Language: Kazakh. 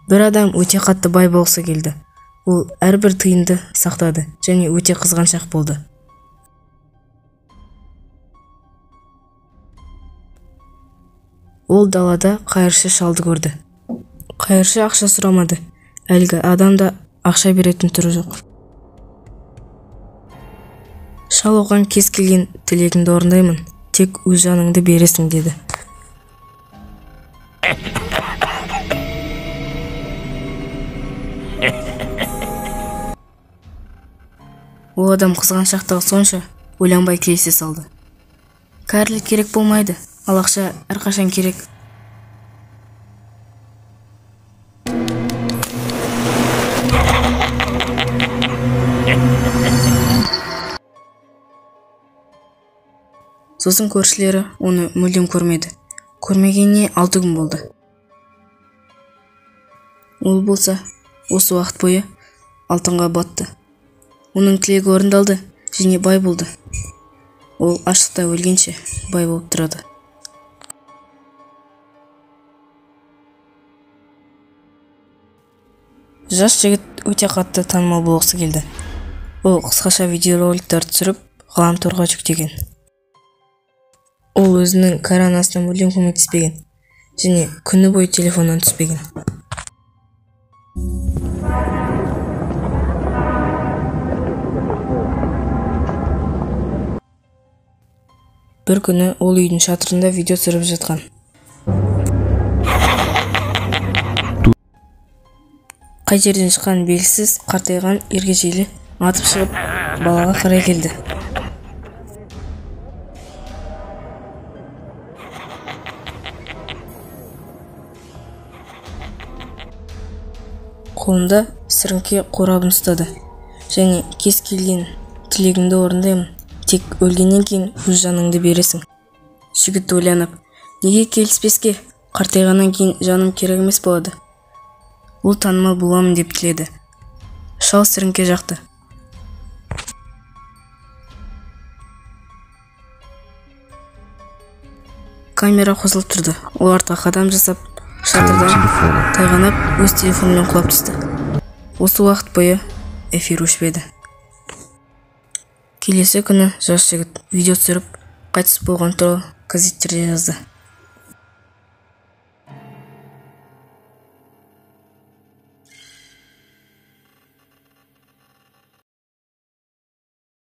Bir адам өте қатты бай болғысы келді. Ол әрбір тиынды сақтады және өте қызғаншақ болды. Ол далада қайыршы шалды көрді. Қайыршы ақша сұрамады. Әлгі адамда ақша беретін түрі жоқ. Шал оған кез келген тілегіңді орындаймын, тек өз жаныңды бересің деді. Ол адам қызғаншақтығы сонша ойланбай келісе салды. Кәрілік керек болмайды, ал ақша әрқашан керек. Сосын көршілері оны мүлдем көрмеді. Көрмегеніне 6 күн болды. Ол болса, осы уақыт бойы алтынға батты. Оның тілегі орындалды және бай болды. Ол аштықта өлгенше бай болып тұрады. Жас жігіт өте қатты танымал болғысы келді. Ол қысқаша видеороликтер түсіріп, ғаламторға жүктеген. Ол өзінің кәр-анасына мүлдем көмектеспеген және күні бойы телефоннан түспеген. Bir күні ол үйдің шатырында видео түсіріп жатқан. Қай жерден шыққан белгісіз қартайған ергежейлі атып шығып балаға қарай келді. Қолында сіріңке қорабын ұстады және кез келген тілегіңді орындаймын, тек өлгеннен кейін өз жаныңды бересің. Жігіт ойланып, неге келіспеске, қартайғаннан кейін жаным керек емес болады. Ол танымал боламын деп тіледі. Шал сіріңке жақты. Камера қосылып тұрды. Ол артқа қадам жасап, шатырдан тайғанап, өз телефонымен құлап түсті. Осы уақыт бойы эфир өшпеді. Келесі күні жас жігіт видео түсіріп, қайтыс болған туралы газеттерде жазды.